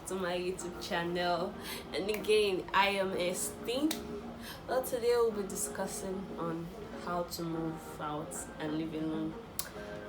to my YouTube channel. And again, I am Esteem. Well, today we'll be discussing on how to move out and live alone.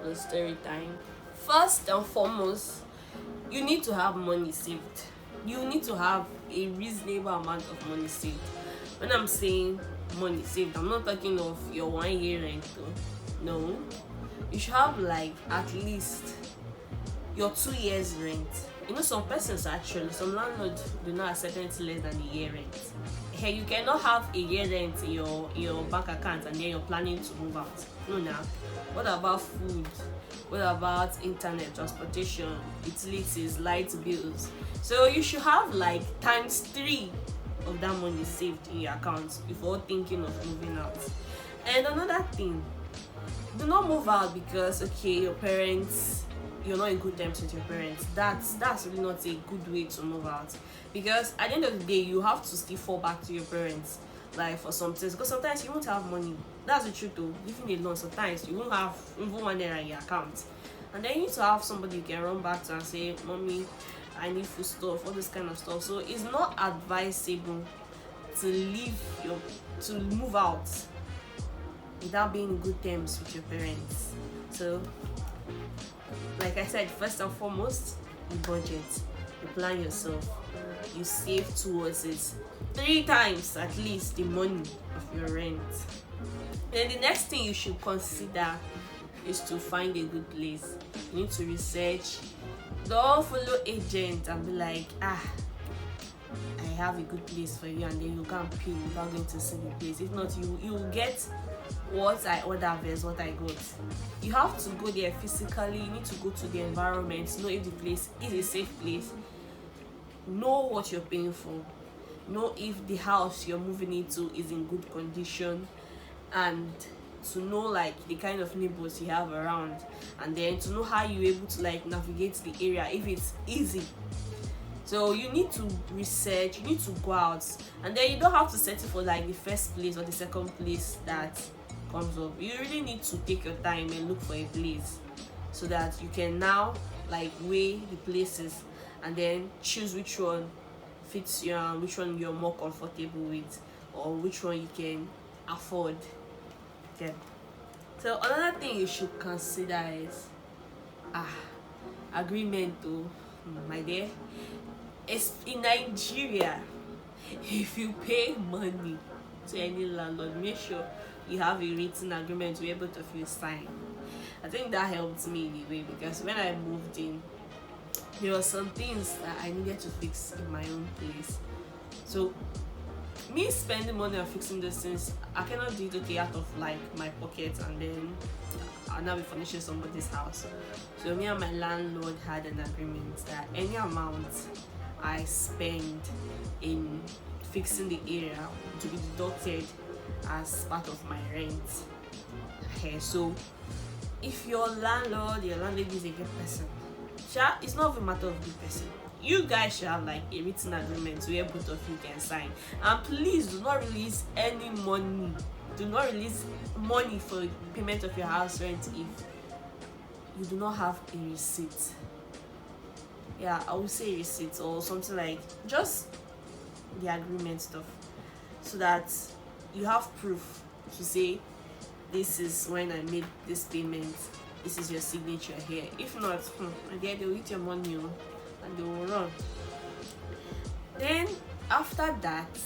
The story time. First and foremost, you need to have money saved. You need to have a reasonable amount of money saved. When I'm saying money saved, I'm not talking of your 1 year rent though. No, you should have like at least your 2 years rent. You know, some persons actually, some landlords do not accept anything less than a year rent. Hey, you cannot have a year rent in your bank account and then you're planning to move out. No, now. What about food? What about internet, transportation, utilities, light bills? So you should have like times 3 of that money saved in your account before thinking of moving out. And another thing, do not move out because you're not in good terms with your parents. That's really not a good way to move out, because at the end of the day you have to still fall back to your parents like for some things, because sometimes you won't have money. That's the truth though. Living alone, sometimes you won't have even 1 naira in your account, and then you need to have somebody you can run back to and say, mommy, I need food stuff, all this kind of stuff. So it's not advisable to move out without being in good terms with your parents. So like I said, first and foremost, you budget, you plan yourself, you save towards it 3 times at least the money of your rent. Then the next thing you should consider is to find a good place. You need to research. Don't follow agent and be like, I have a good place for you, and then you can't pay without going to see the place. If not, you will get what I order versus what I got. You have to go there physically. You need to go to the environment, know if the place is a safe place, know what you're paying for, know if the house you're moving into is in good condition, and to know like the kind of neighbors you have around, and then to know how you're able to like navigate the area if it's easy. So you need to research, you need to go out, and then you don't have to settle for like the first place or the second place that comes up. You really need to take your time and look for a place so that you can now like weigh the places and then choose which one fits you and which one you're more comfortable with, or which one you can afford. Okay. So another thing you should consider is agreement to my dear. It's in Nigeria, if you pay money to any landlord, make sure you have a written agreement where both of you sign. I think that helped me in a way, because when I moved in, there were some things that I needed to fix in my own place. So me spending money on fixing those things, I cannot do it out of like my pocket and then I'll now be furnishing somebody's house. So me and my landlord had an agreement that any amount I spend in fixing the area to be deducted as part of my rent. Okay, so if your landlady is a good person, it's not a matter of good person. You guys should have like a written agreement where both of you can sign. And please do not release any money. Do not release money for payment of your house rent if you do not have a receipt. Yeah, I would say receipt or something like just the agreement stuff, so that you have proof to say this is when I made this payment, this is your signature here. If not, again, they'll eat your money and they will run. Then after that,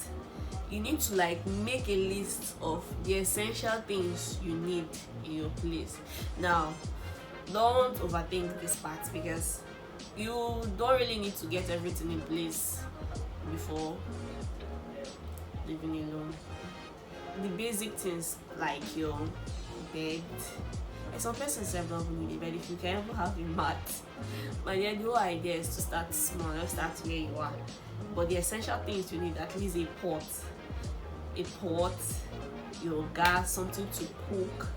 you need to like make a list of the essential things you need in your place. Now, don't overthink this part, because you don't really need to get everything in place before living alone. The basic things like your bed, and some persons have not need a bed. If you can ever have a mat, but then the whole idea is to start small, not start where you are. But the essential things you need, at least a pot, your gas, something to cook,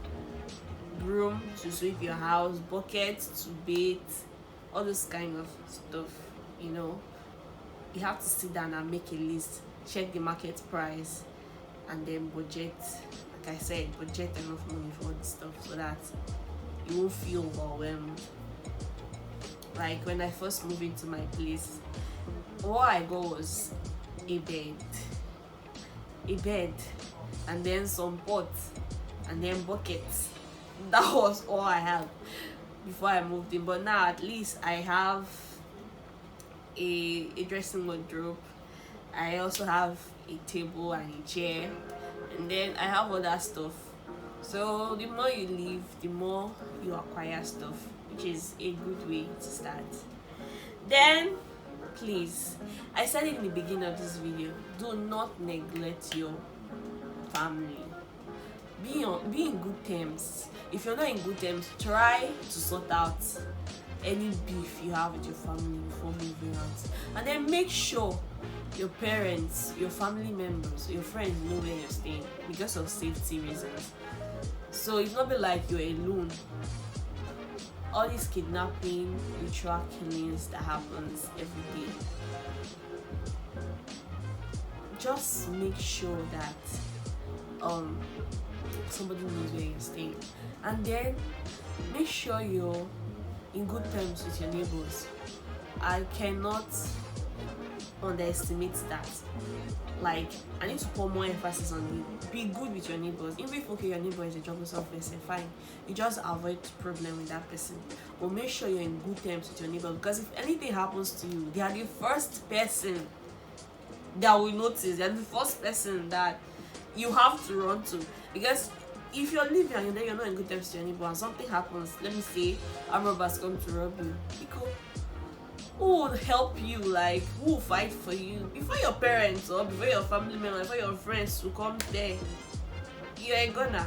broom to sweep your house, bucket to bathe, all this kind of stuff. You have to sit down and make a list, check the market price, and then budget. Like I said, budget enough money for all this stuff so that you won't feel overwhelmed. Like when I first moved into my place, What I got was a bed, a bed, and then some pots, and then buckets. That was all I had before I moved in. But now at least I have a dressing wardrobe. I also have a table and a chair, and then I have other stuff. So the more you live, the more you acquire stuff, which is a good way to start. Then please, I said it in the beginning of this video, do not neglect your family. Be in good terms. If you're not in good terms, try to sort out any beef you have with your family before moving out, and then make sure your parents, your family members, your friends know where you're staying because of safety reasons. So it's not be like you're alone. All these kidnapping, ritual killings that happens every day, just make sure that somebody knows where you're staying, and then make sure you're in good terms with your neighbors. I cannot underestimate that. Like, I need to put more emphasis on it. Be good with your neighbors. Even if your neighbor is a troublesome person, fine, you just avoid problem with that person, but make sure you're in good terms with your neighbor, because if anything happens to you, they are the first person that will notice. They're the first person that you have to run to. Because if you're living and you're not in good terms with your neighbor and something happens, let me say armed robbers come to rob you, because who will help you? Like, who will fight for you? Before your parents or before your family members, before your friends who come there, you're a gunner.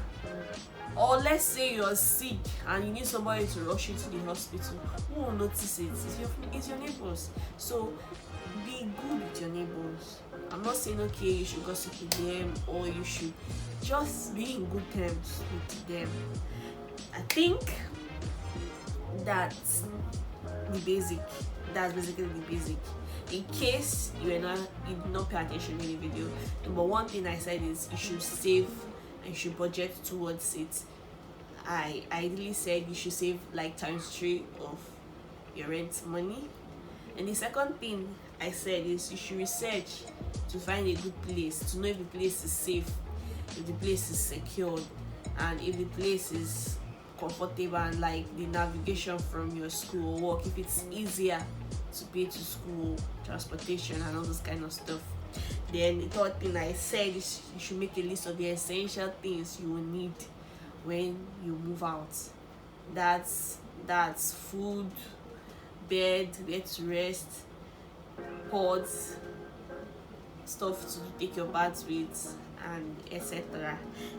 Or let's say you're sick and you need somebody to rush you to the hospital, who will notice it? It's your neighbors. So be good with your neighbors. I'm not saying okay you should gossip with them, or you should just be in good terms with them. I think that's the basic. That's basically the basic. In case you did not pay attention in the video, but one thing I said is you should save and you should budget towards it. I ideally said you should save like ×3 of your rent money. And the second thing I said is you should research to find a good place, to know if the place is safe, if the place is secured, and if the place is comfortable, and like the navigation from your school or work, if it's easier to pay to school, transportation, and all those kind of stuff. Then the third thing I said is you should make a list of the essential things you will need when you move out. That's food, bed, where to rest, pods, stuff to take your baths with, and etc.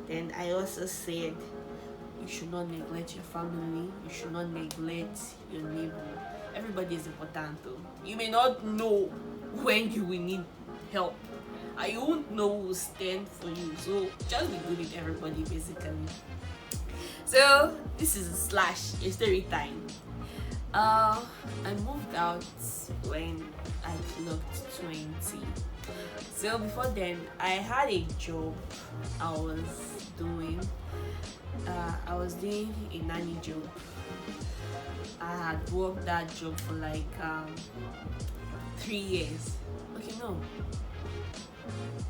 Then I also said you should not neglect your family, you should not neglect your neighbor. Everybody is important though. You may not know when you will need help, and you won't know who will stand for you. So just be good with everybody basically. So this is a story time. I moved out when I clocked 20. So before then, I had a job I was doing. I was doing a nanny job. I had worked that job for like 3 years. Okay, no,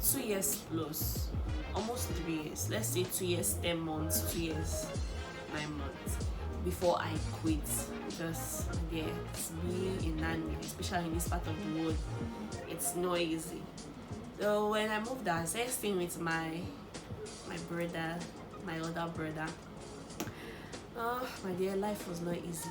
2 years plus, almost 3 years. Let's say 2 years, 10 months, 2 years, 9 months before I quit. Because yeah, it's being a nanny, especially in this part of the world, it's not easy. So when I moved out, I started staying with my brother, my older brother. Oh my dear, life was not easy.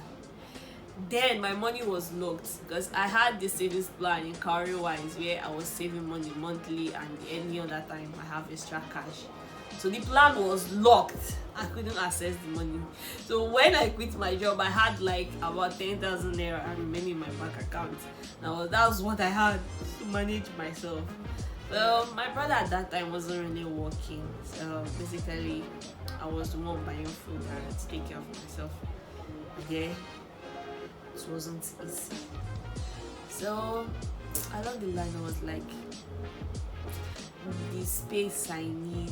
Then my money was locked because I had the savings plan in Wise where I was saving money monthly, and any other time I have extra cash. So the plan was locked. I couldn't access the money. So when I quit my job, I had like about 10,000 naira remaining in my bank account. That was what I had to manage myself. So my brother at that time wasn't really working. So basically, I was the one buying food and to take care of myself. Yeah, it wasn't easy. So along the line, I was like, the space I need,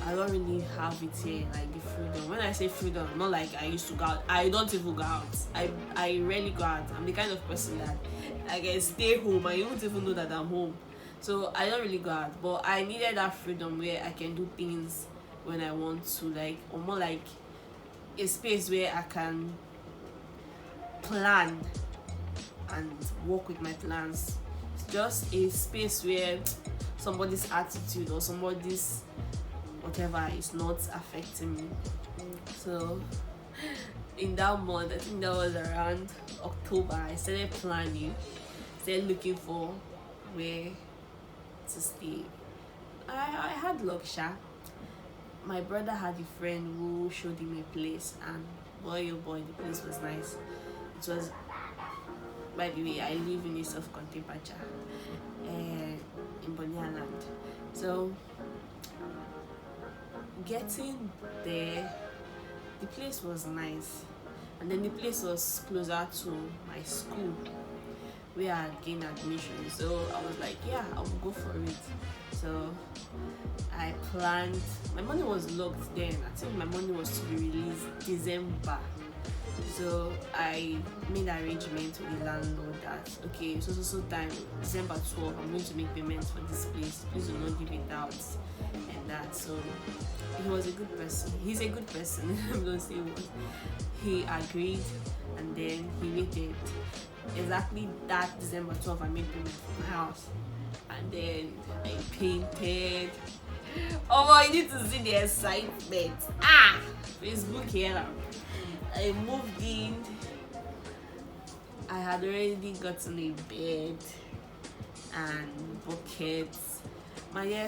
I don't really have it here, like the freedom. When I I say freedom, not like I used to go out. I don't even go out. I rarely go out. I'm the kind of person that I can stay home. I don't even know that I'm home. So I don't really go out. But I needed that freedom where I can do things when I want to, like, or more like a space where I can plan and work with my plans. It's just a space where somebody's attitude or somebody's whatever is not affecting me. So in that month, I think that was around October, I started planning, started looking for where to stay. I had luck, sha. My brother had a friend who showed him a place, and boy oh boy, the place was nice. It was, by the way, I live in a self-contained pacha in Bonyaland. So getting there, the place was nice, and then the place was closer to my school where I had gained admission. So I was like, yeah, I will go for it. So I planned. My money was locked then. I think my money was to be released December. So I made arrangement with the landlord that, okay, so time, December 12th, I'm going to make payments for this place. Please do not give it out and that. So he was a good person. He's a good person. I'm going to say what. He agreed, and then he waited. Exactly that December 12th, I made payment for my house. And then I painted. Oh, you need to see the excitement. Facebook here. I moved in. I had already gotten a bed and buckets.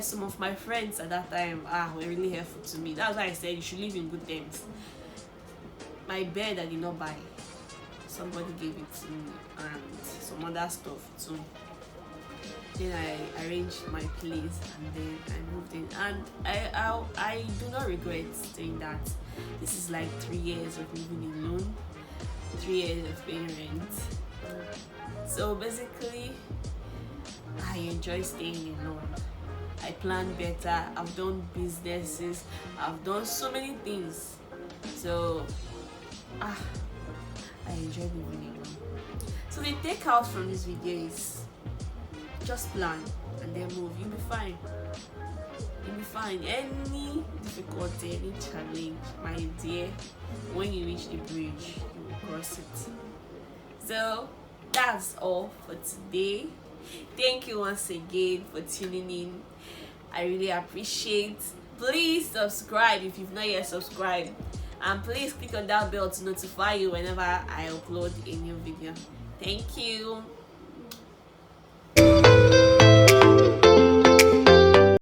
Some of my friends at that time were really helpful to me. That's why I said you should live in good terms. My bed I did not buy. Somebody gave it to me, and some other stuff too. Then I arranged my place, and then I moved in, and I do not regret doing that. This is like 3 years of living alone, 3 years of paying rent. So basically, I enjoy staying alone. I plan better. I've done businesses. I've done so many things. So I enjoy living alone. So the takeout from this video is just plan and then move. You'll be fine. You'll be fine. Any difficulty, any challenge, my dear, when you reach the bridge, you will cross it. So that's all for today. Thank you once again for tuning in. I really appreciate. Please subscribe if you've not yet subscribed, and please click on that bell to notify you whenever I upload a new video. Thank you.